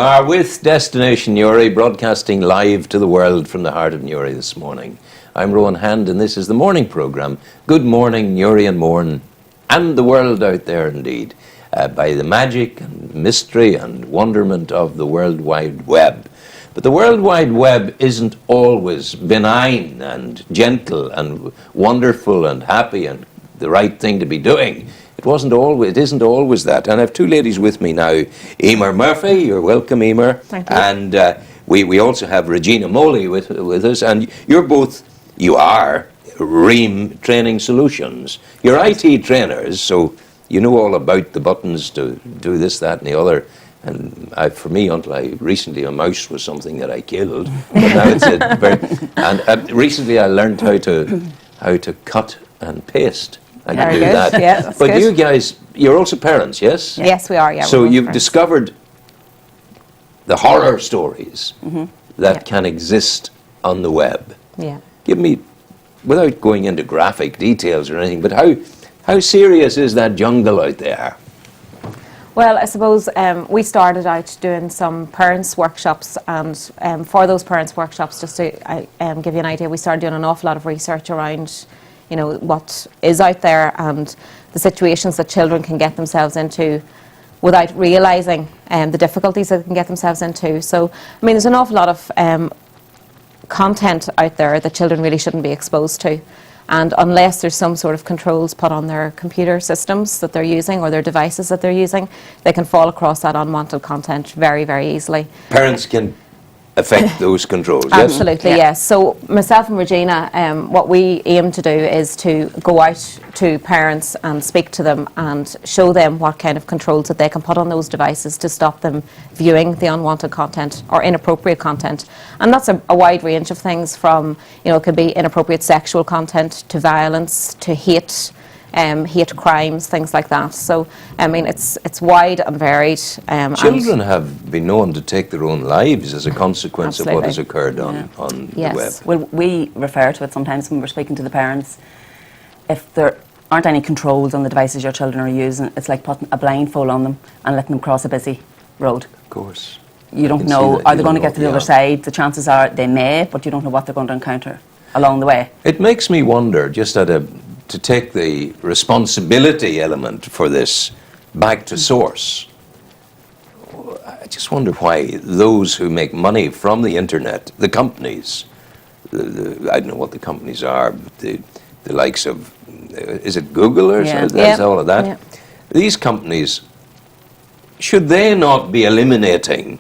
are with Destination Newry, broadcasting live to the world from the heart of Newry this morning. I'm Rowan Hand, and this is the morning programme. Good morning, Newry and Mourne, and the world out there indeed, by the magic and mystery and wonderment of the World Wide Web. But the World Wide Web isn't always benign and gentle and wonderful and happy and the right thing to be doing. It isn't always that. And I have two ladies with me now. Eimear Murphy, you're welcome, Eimear. Thank you. And we also have Regina Moley with us. And you are Ream Training Solutions. You're IT trainers, so you know all about the buttons to do this, that, and the other. And for me, until recently, a mouse was something that I killed. But now it's recently I learned how to cut and paste. I can do that. Yeah, that's but good. you guys, you're also parents, yes? Yes, we are. Yeah. So you've discovered the horror stories that can exist on the web. Yeah. Give me, without going into graphic details or anything, but how serious is that jungle out there? Well, I suppose we started out doing some parents' workshops, and for those parents' workshops, just to give you an idea, we started doing an awful lot of research around, you know, what is out there and the situations that children can get themselves into without realising the difficulties that they can get themselves into. So, I mean, there's an awful lot of content out there that children really shouldn't be exposed to. And unless there's some sort of controls put on their computer systems that they're using or their devices that they're using, they can fall across that unwanted content very, very easily. Parents can affect those controls, yes? Absolutely, yes. So myself and Regina, what we aim to do is to go out to parents and speak to them and show them what kind of controls that they can put on those devices to stop them viewing the unwanted content or inappropriate content. And that's a wide range of things from, you know, it could be inappropriate sexual content to violence to hate crimes, things like that. So, I mean, it's wide and varied. Children have been known to take their own lives as a consequence of what has occurred on the web. Well, we refer to it sometimes when we're speaking to the parents. If there aren't any controls on the devices your children are using, it's like putting a blindfold on them and letting them cross a busy road. Of course. You don't know, are they going to get to the other side? The chances are they may, but you don't know what they're going to encounter along the way. It makes me wonder, just to take the responsibility element for this back to source. I just wonder why those who make money from the internet, the companies, I don't know what the companies are, but the likes of, is it Google or that's all of that? Yeah. These companies, should they not be eliminating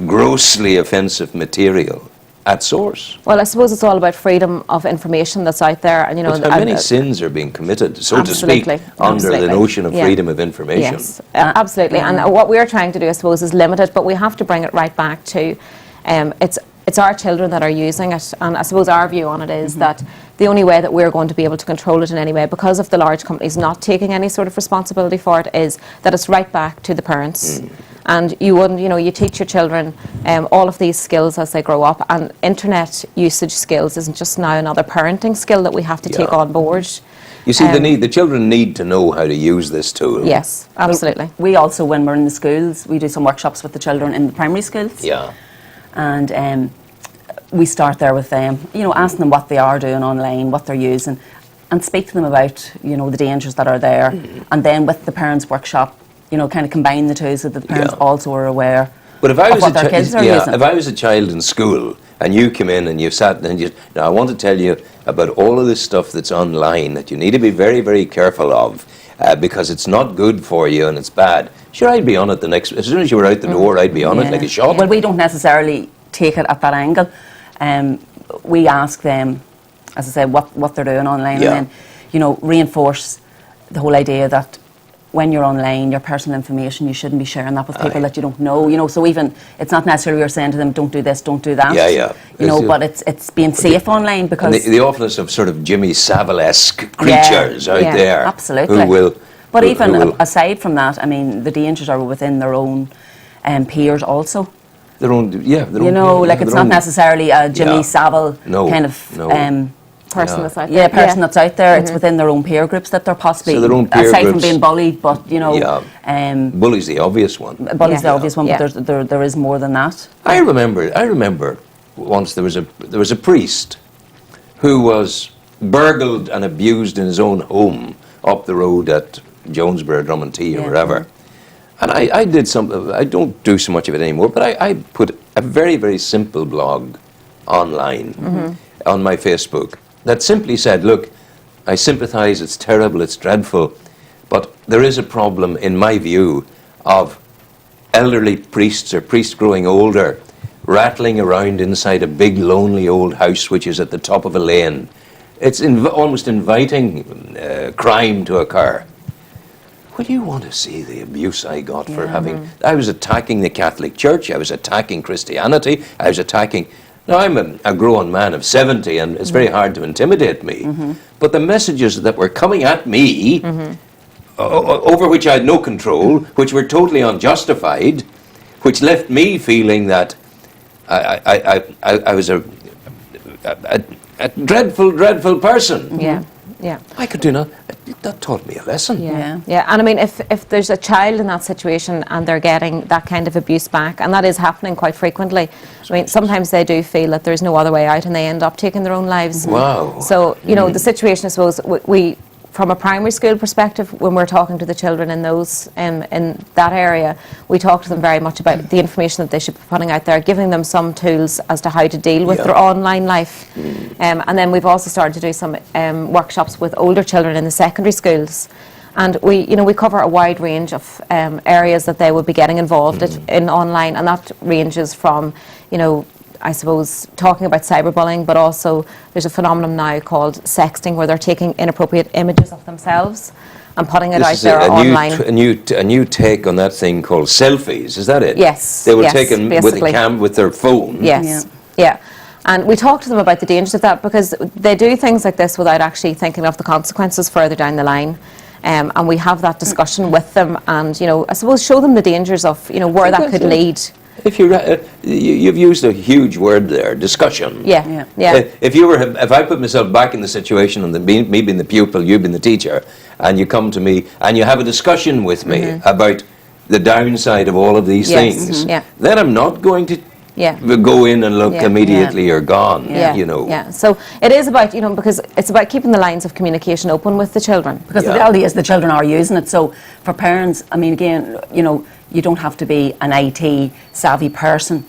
grossly offensive material at source? Well, I suppose it's all about freedom of information that's out there, and you know, how many sins are being committed, so to speak, under the notion of freedom of information? Yes, absolutely. And what we're trying to do, I suppose, is limit it, but we have to bring it right back to it's our children that are using it, and I suppose our view on it is that the only way that we're going to be able to control it in any way, because of the large companies not taking any sort of responsibility for it, is that it's right back to the parents. And you teach your children all of these skills as they grow up, and internet usage skills isn't just now another parenting skill that we have to take on board. You see, the children need to know how to use this tool. Yes, absolutely. Well, we also, when we're in the schools, we do some workshops with the children in the primary schools. Yeah. And we start there with them, asking them what they are doing online, what they're using, and speak to them about, the dangers that are there. And then with the parents' workshop, kind of combine the two so that the parents also are aware of what their kids are using. If I was a child in school and you come in and you sat and now I want to tell you about all of this stuff that's online that you need to be very, very careful of because it's not good for you and it's bad. Sure, I'd be on it as soon as you were out the door, I'd be on it like a shot. Well, we don't necessarily take it at that angle. We ask them, as I say, what they're doing online, and then, reinforce the whole idea that when you're online, your personal information, you shouldn't be sharing that with people that you don't know. So even, it's not necessarily you're saying to them, don't do this, don't do that. But it's being safe online, because the awfulness of sort of Jimmy Savile-esque creatures out there. Absolutely. Who will... But aside from that, I mean, the dangers are within their own peers also. Their own, it's not necessarily a Jimmy Savile kind of person that's out there. Yeah, person that's out there. It's within their own peer groups that they're possibly, So their own peer aside from groups. being bullied, but Bully's the obvious one. bully's the obvious one, Yeah. but there is more than that. I remember once there was a priest who was burgled and abused in his own home up the road at Jonesborough, Drummondtee or wherever. And I did some, I don't do so much of it anymore, but I put a very, very simple blog online on my Facebook that simply said, look, I sympathise, it's terrible, it's dreadful, but there is a problem, in my view, of elderly priests or priests growing older rattling around inside a big, lonely old house which is at the top of a lane. It's almost inviting crime to occur. Well, you want to see the abuse I got for having... I was attacking the Catholic Church, I was attacking Christianity, I was attacking... Now, I'm a grown man of 70, and it's very hard to intimidate me. But the messages that were coming at me, over which I had no control, which were totally unjustified, which left me feeling that I was a dreadful, dreadful person. Yeah. I could do nothing. That taught me a lesson. Yeah. And I mean, if there's a child in that situation and they're getting that kind of abuse back, and that is happening quite frequently, I mean, sometimes they do feel that there's no other way out and they end up taking their own lives. Wow. So, you know, the situation, I suppose, we from a primary school perspective, when we're talking to the children in those in that area, we talk to them very much about the information that they should be putting out there, giving them some tools as to how to deal with their online life. And then we've also started to do some workshops with older children in the secondary schools. And we cover a wide range of areas that they would be getting involved in online, and that ranges from, I suppose, talking about cyberbullying, but also there's a phenomenon now called sexting, where they're taking inappropriate images of themselves and putting it out there online. A new take on that thing called selfies. Is that it? Yes. They were taken basically with their phone. Yes. Yeah. And we talk to them about the dangers of that, because they do things like this without actually thinking of the consequences further down the line. And we have that discussion with them, and I suppose show them the dangers of where that could lead. If you've used a huge word there, discussion. Yeah. If I put myself back in the situation, and me being the pupil, you being the teacher, and you come to me and you have a discussion with me about the downside of all of these things, then I'm not going to go in and look immediately you're gone. So it is about, because it's about keeping the lines of communication open with the children. Because the reality is the children are using it. So for parents, I mean, again, you don't have to be an IT savvy person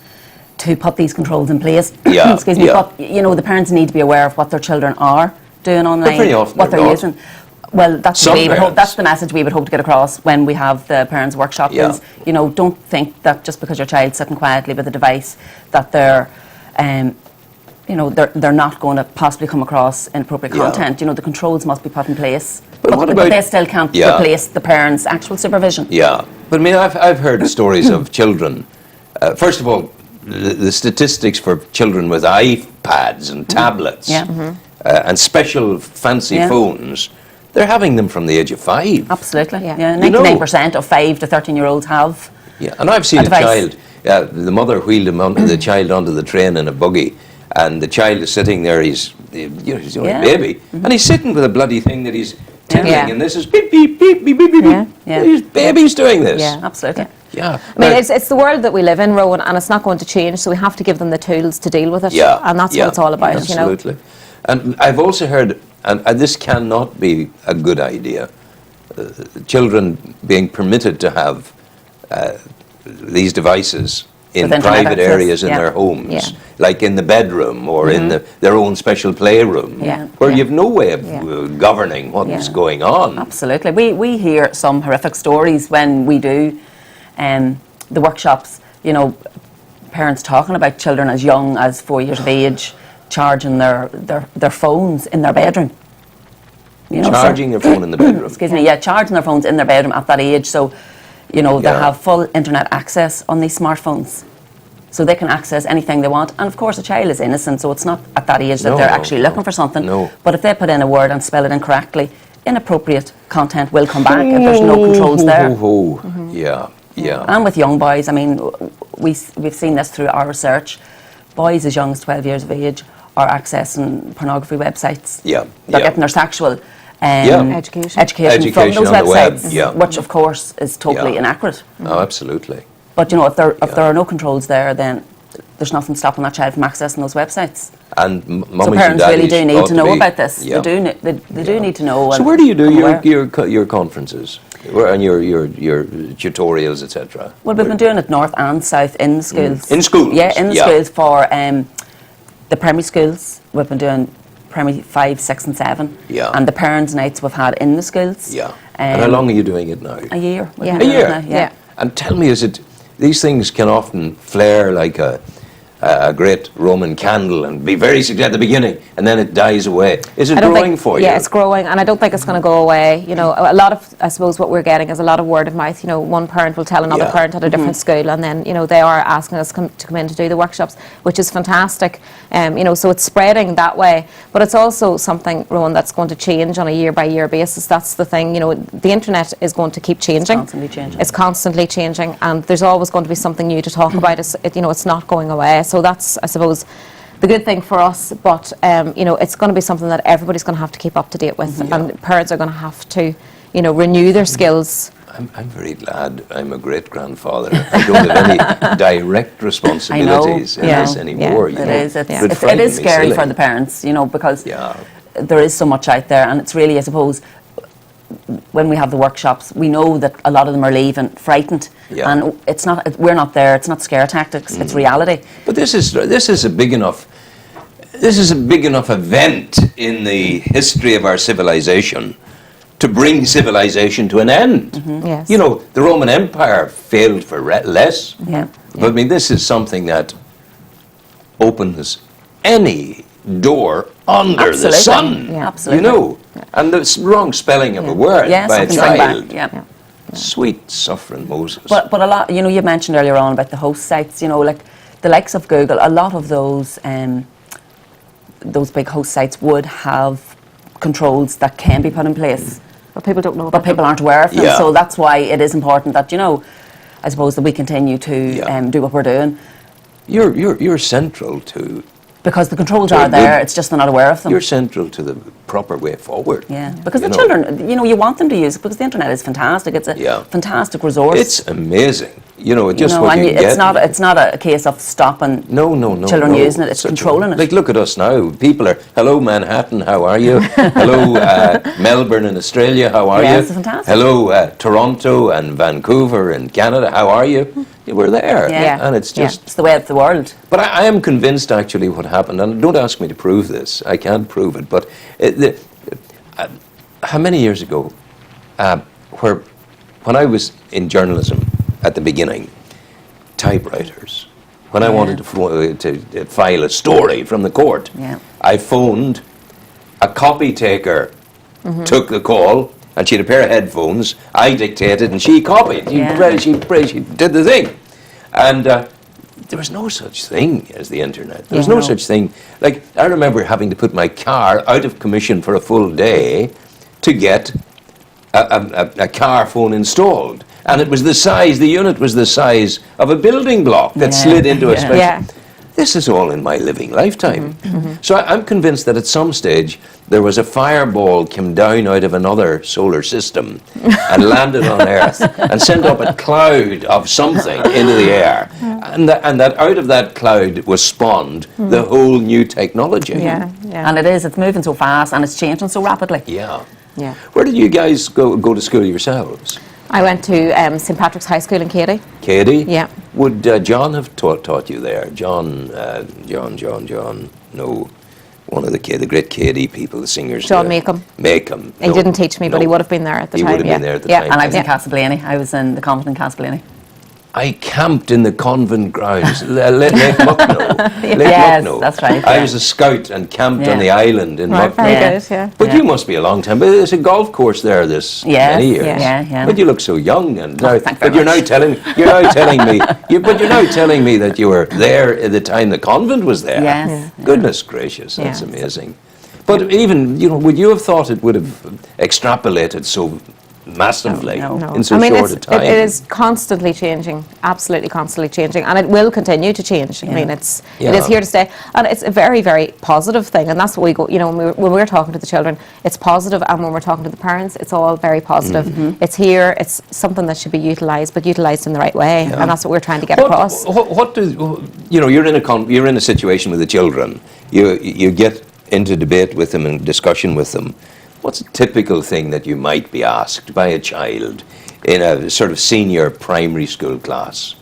to put these controls in place. Excuse me. But the parents need to be aware of what their children are doing online, very often what they're using. Well, that's the message we would hope to get across when we have the parents' workshop. Is don't think that just because your child's sitting quietly with a device that they're not going to possibly come across inappropriate content. The controls must be put in place. But they still can't replace the parents' actual supervision. Yeah, but I mean, I've heard stories of children. First of all, the statistics for children with iPads and tablets and special fancy phones, they're having them from the age of 5. Absolutely. 99% of 5 to 13-year-olds have. Yeah, and I've seen a child. The mother wheeled the child onto the train in a buggy, and the child is sitting there. He's only a baby, and he's sitting with a bloody thing that he's tickling, and this is beep beep beep beep beep beep. His baby's doing this. Yeah, absolutely. Yeah. I mean, it's the world that we live in, Rowan, and it's not going to change. So we have to give them the tools to deal with it, and that's what it's all about. Absolutely. And I've also heard, and this cannot be a good idea, children being permitted to have these devices in private areas in their homes, like in the bedroom or in their own special playroom, where you've no way of governing what's going on. Absolutely. We hear some horrific stories when we do the workshops, parents talking about children as young as 4 years of age charging their phones in their bedroom. Charging their phone in the bedroom. Excuse me, charging their phones in their bedroom at that age. So, they have full internet access on these smartphones. So they can access anything they want. And of course, a child is innocent, so it's not at that age that they're actually looking for something. No. But if they put in a word and spell it incorrectly, inappropriate content will come back if there's no controls there. Yeah. And with young boys, I mean, we've seen this through our research. Boys as young as 12 years of age are accessing pornography websites. Yeah, They're yeah. getting their sexual Education. education from Education those on the web, websites, yeah. which of course is totally Yeah. inaccurate. Oh, absolutely. But you know, if there are no controls there, then there's nothing stopping that child from accessing those websites. And So mummies and parents really daddies do need ought to know be- about this. Yeah. They do need to know. So and where do you do I'm aware. your conferences and your tutorials, etc.? Well, we've been doing it north and south in the schools. In schools? Yeah, in the Yeah. schools for the primary schools. We've been doing primary 5, 6 and 7. Yeah. And the parents' nights we've had in the schools. Yeah. And how long are you doing it now? A year. We've Yeah. been A doing it year? now, Yeah. And tell me, is it these things can often flare like a great Roman candle and be very successful at the beginning, and then it dies away. Is it I don't growing think, for you? Yeah, it's growing, and I don't think it's going to go away. You know, a lot of, I suppose, what we're getting is a lot of word of mouth. You know, one parent will tell another Yeah. parent at a different school, and then, you know, they are asking us to come in to do the workshops, which is fantastic. You know, so it's spreading that way. But it's also something, Rowan, that's going to change on a year-by-year basis. That's the thing. You know, the internet is going to keep changing. Constantly changing. It's constantly changing, and there's always going to be something new to talk about. You know, it's not going away. So that's, I suppose, the good thing for us, but you know, it's going to be something that everybody's going to have to keep up to date with, and parents are going to have to, you know, renew their skills. I'm very glad I'm a great grandfather. I don't have any direct responsibilities in Yeah. this anymore. Yeah. you It know. is. It It frightened is me scary silly. for the parents, you know, because Yeah. there is so much out there, and it's really, I suppose, when we have the workshops, we know that a lot of them are leaving frightened, Yeah. and it's not. We're not there. It's not scare tactics. It's reality. But this is a big enough event in the history of our civilization to bring civilization to an end. Yes. You know, the Roman Empire failed for less. Yeah. But I mean, this is something that opens any door under the Absolutely. sun. Yeah. Absolutely. You know, and the wrong spelling of a word Yeah, by a something like child. that. Yeah. Yeah. Sweet suffering Moses. But a lot, you know, you mentioned earlier on about the host sites. You know, like the likes of Google. A lot of those big host sites would have controls that can be put in place, But people don't know but about people them. aren't aware of them. Yeah. So that's why it is important that, you know, I suppose that we continue to Yeah. do what we're doing, you're central to because the controls So are there. good. It's just they're not aware of them. you're central to the proper way forward. Yeah, because You the know. children, you know, you want them to use it because the internet is fantastic. It's a Yeah. fantastic resource. It's amazing. You know, you just know, what and you get. it's not a case of stopping No. children no. using it. It's Such a- controlling it. Like, look at us now. People are, hello, Manhattan, how are you? Hello, Melbourne in Australia, how are Yeah, you? it's fantastic. Hello, Toronto and Vancouver in Canada, how are you? We're there. Yeah. And it's Yeah. just... It's the way of the world. But I am convinced, actually, what happened, and don't ask me to prove this. I can't prove it, but how many years ago, when I was in journalism at the beginning, typewriters, when I wanted to file a story from the court, Yeah. I phoned, a copy taker took the call, and she had a pair of headphones, I dictated, and she copied. Yeah. She did the thing. And there was no such thing as the internet. There was Yeah, no no. such thing. Like, I remember having to put my car out of commission for a full day to get a car phone installed. And it was the unit was the size of a building block that Yeah, slid into a yeah. special... Yeah. This is all in my living lifetime. So I'm convinced that at some stage there was a fireball came down out of another solar system and landed on Earth and sent up a cloud of something into the air. And that out of that cloud was spawned the whole new technology. Yeah. And it's moving so fast and it's changing so rapidly. Yeah. Yeah. Where did you guys go to school yourselves? I went to St Patrick's High School in Katy. Katie? Yeah. Would John have taught you there? John, no, one of the great Katie people, the singers. John Makem. Makem. He didn't teach me, but he would have been there at the He time. would have yeah. been there at the yeah. time. And I was in Yeah. Castleblaney. I was in the convent in Castleblaney. I camped in the convent grounds, Lake Mucknow. Lake Yes, Mucknow. that's right, I yeah. was a scout and camped on Yeah. the island in Right, Mucknow. very Yeah. good, yeah. But Yeah. you must be a long time. But there's a golf course there this Yes, many years. yeah. But you look so young, and now, thank you very but you're now much. telling me. But you're now telling me that you were there at the time the convent was there. Yes. Yeah. Goodness gracious, that's Yeah. amazing. But even would you have thought it would have extrapolated so massively No. in so I mean, short a time. it is constantly changing, absolutely constantly changing, and it will continue to change. I mean, it is here to stay, and it's a very, very positive thing, and that's what we go. You know, when we're talking to the children, it's positive, and when we're talking to the parents, it's all very positive. It's here. It's something that should be utilised, but utilised in the right way, and that's what we're trying to get across. What do you know? You're in a situation with the children. You get into debate with them and discussion with them. What's a typical thing that you might be asked by a child in a sort of senior primary school class?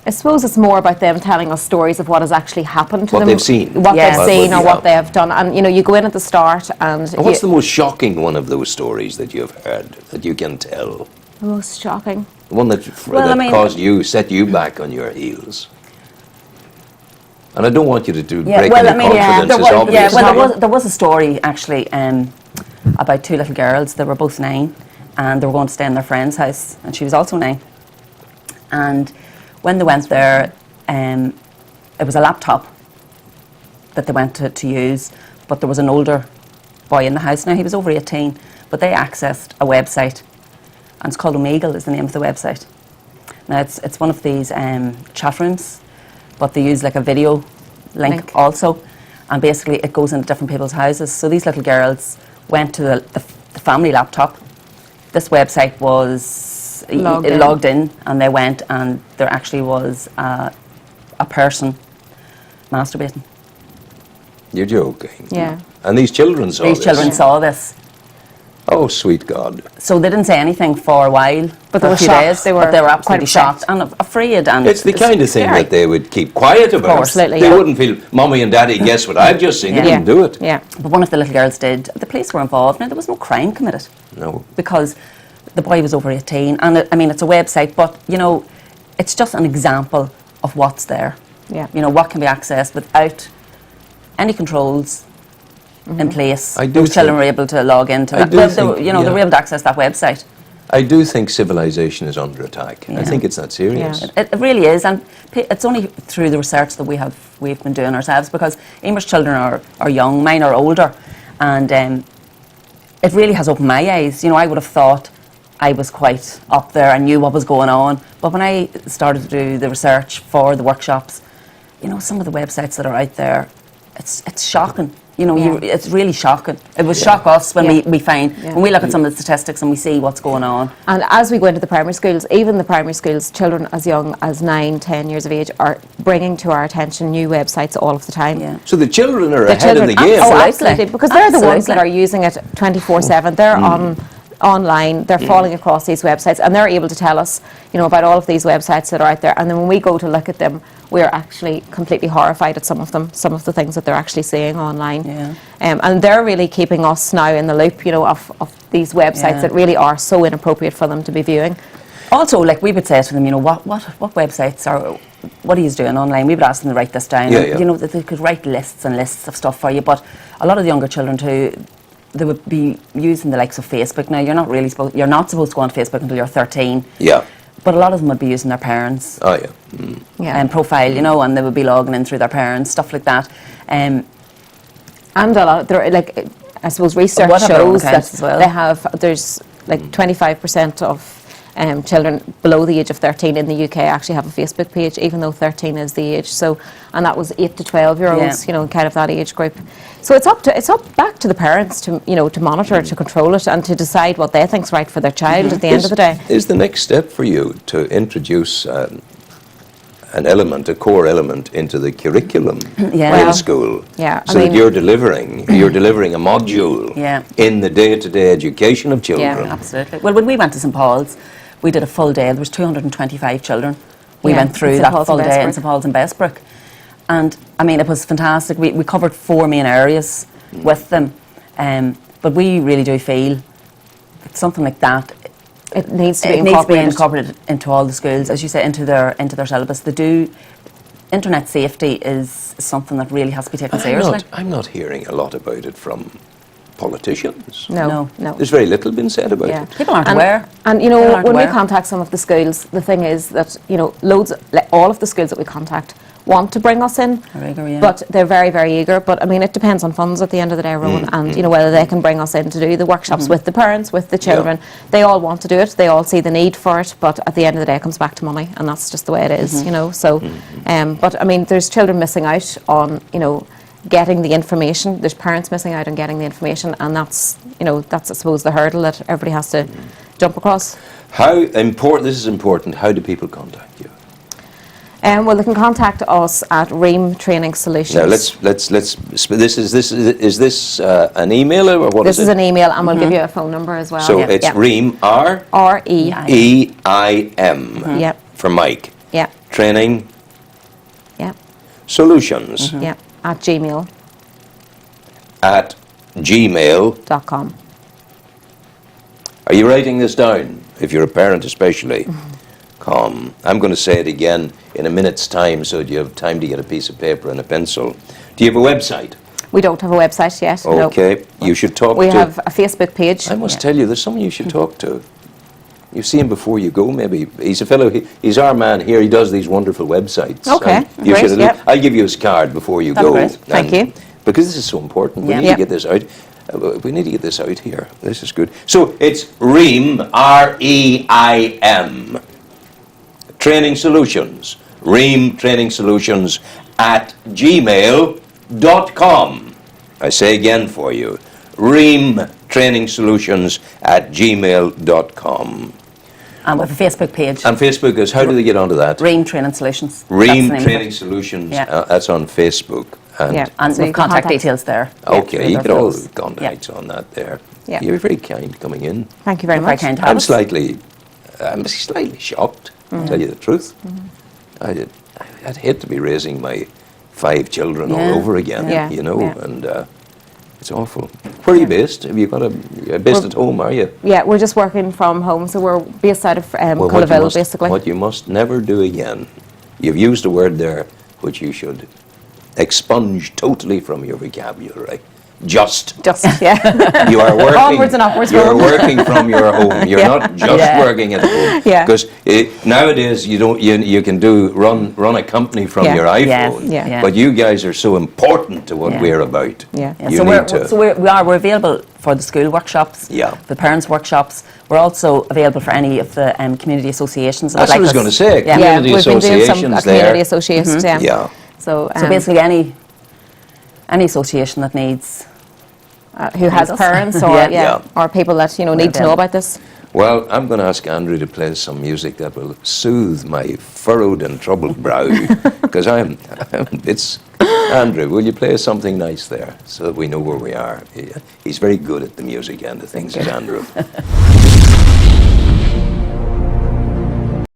I suppose it's more about them telling us stories of what has actually happened to them. What they've seen. What they've seen or yeah. what they have done. And, you know, you go in at the start and... What's the most shocking one of those stories that you've heard, that you can tell? The most shocking? The one that, set you back on your heels? And I don't want you to break any confidences, obviously. There was a story, actually, about two little girls. They were both 9, and they were going to stay in their friend's house, and she was also 9. And when they went there, it was a laptop that they went to use, but there was an older boy in the house. Now, he was over 18, but they accessed a website, and it's called Omegle is the name of the website. Now, it's one of these chat rooms, but they use like a video link also, and basically it goes into different people's houses. So these little girls went to the family laptop. This website was logged in, and they went, and there actually was a person masturbating. You're joking? Yeah. And these children saw this? These children saw this. Oh, sweet God. So they didn't say anything for a while, but for they were a few shocked. days, They but they were quite absolutely upset. shocked and afraid. And It's the kind of thing scary. that they would keep quiet about. Of course. Absolutely, They yeah. wouldn't feel, Mommy and Daddy, guess what I've just seen. They wouldn't do it. Yeah. But one of the little girls did. The police were involved. Now, there was no crime committed. No. Because the boy was over 18. And I mean, it's a website, but, you know, it's just an example of what's there. Yeah. You know, what can be accessed without any controls in place. I do Those children think- were able to log into I that. do Well, think, they were able to access that website. I do think civilization is under attack. I Yeah. think it's that serious. Yeah. It really is, and it's only through the research that we've been doing ourselves, because Eimear's children are young, mine are older, and it really has opened my eyes. You know, I would have thought I was quite up there and knew what was going on, but when I started to do the research for the workshops, you know, some of the websites that are out there, it's shocking. You know, it's really shocking. It would shock us when we find, when we look at some of the statistics and we see what's going on. And as we go into the primary schools, even the primary schools, children as young as 9, 10 years of age are bringing to our attention new websites all of the time. Yeah. So the children are The ahead of the game. Oh, Absolutely. absolutely. Because they're the ones that Absolutely. are using it 24/7. They're online, they're falling across these websites, and they're able to tell us, you know, about all of these websites that are out there. And then when we go to look at them, we're actually completely horrified at some of them, some of the things that they're actually seeing online. Yeah. And they're really keeping us now in the loop, you know, of these websites that really are so inappropriate for them to be viewing. Also, like, we would say to them, you know, what websites are, what are you doing online? We would ask them to write this down. Yeah, And, yeah. you know, that they could write lists and lists of stuff for you. But a lot of the younger children too, they would be using the likes of Facebook. Now, you're not supposed to go on Facebook until you're 13. Yeah. But a lot of them would be using their parents' Oh, yeah. profile, you know, and they would be logging in through their parents, stuff like that. And a lot, like, I suppose research What have their own shows accounts that as well? they have, there's like 25% of children below the age of 13 in the UK actually have a Facebook page, even though 13 is the age. So, and that was 8 to 12-year-olds, you know, kind of that age group. So it's up back to the parents to, you know, to monitor, to control it, and to decide what they think's right for their child at the end of the day. Is the next step for you to introduce an element, a core element, into the curriculum Yeah. in Well, school? yeah, I So that mean- you're delivering a module Yeah. in the day-to-day education of children. Absolutely. Well, when we went to St Paul's, we did a full day. There was 225 children. We Yeah, went through in St. that Paul's full and day in Bessbrook. St Paul's and Bessbrook. And, I mean, it was fantastic. We covered 4 main areas with them. But we really do feel that something like that, It needs to be it needs to be incorporated. incorporated into all the schools, as you say, into their syllabus. Internet safety is something that really has to be taken seriously. I'm not hearing a lot about it from politicians. No. There's very little been said about Yeah. it. People aren't aware. And People aren't when we aware. contact some of the schools, the thing is that all of the schools that we contact want to bring us in, Are eager, yeah. but they're very, very eager. But I mean, it depends on funds at the end of the day, Rowan, and whether they can bring us in to do the workshops with the parents, with the children. They all want to do it. They all see the need for it. But at the end of the day, it comes back to money, and that's just the way it is, So, but I mean, there's children missing out on, getting the information. There's parents missing out on getting the information, and that's I suppose the hurdle that everybody has to jump across. This is important. How do people contact you? Well, they can contact us at Ream Training Solutions. Now is this an email or what This is it? is an email, and we'll give you a phone number as well. So it's Ream, R-E-I-M. Yep. for Mike. Yep. Training Yep. Solutions Yep. At gmail.com. at gmail. Are you writing this down? If you're a parent especially. I'm going to say it again in a minute's time so that you have time to get a piece of paper and a pencil. Do you have a website? We don't have a website yet. Okay. No. You should talk We to... have a Facebook page. I must tell you, there's someone you should talk to. You see him before you go, maybe. He's a fellow, he's our man here. He does these wonderful websites. Okay, And you great, should, yep. I'll give you his card before you That'd go. be great. Thank you. Because this is so important. We Yeah. need to get this out. We need to get this out here. This is good. So it's Ream, R-E-I-M. Training Solutions. Ream Training Solutions at gmail.com. I say again for you. Ream Training Solutions at gmail.com. And with a Facebook page. And Facebook is, how do they get onto that? Ream Training Solutions. Ream That's the name of Training it. Solutions. Yeah. That's on Facebook. And Yeah. And So you with can contact contact- details there. Okay, you Through get their all photos. the contacts on that there. Yeah. You're very kind coming in. Thank you very Very much. kind to have I'm us. slightly shocked, to tell you the truth. I'd hate to be raising my 5 children all Yeah. over again, Yeah. and it's awful. Where are you based? Have you got you're based at home, are you? Yeah, we're just working from home, so we're based out of Well, Culliville, basically. what you must never do again, you've used a word there which you should expunge totally from your vocabulary. Just. Yeah. You are working. Onwards and upwards, You're Rowan. working from your home. You're Yeah. not just Yeah. working at home. Yeah. Because nowadays you can run a company from Yeah. your iPhone. Yes. Yeah. But you guys are so important to what Yeah. we're about. Yeah. Yeah, You so need to. we're available for the school workshops, Yeah. the parents' workshops. We're also available for any of the community associations. that That's would what I was us. going to say. Yeah. Yeah, Community we've been doing some associations community there. associations, Yeah. So, So basically any association that needs who has us. parents or Yeah. Yeah. or people that need to know about this. Well, I'm going to ask Andrew to play some music that will soothe my furrowed and troubled brow, because it's... Andrew, will you play us something nice there, so that we know where we are? He's very good at the music end of things, is Andrew.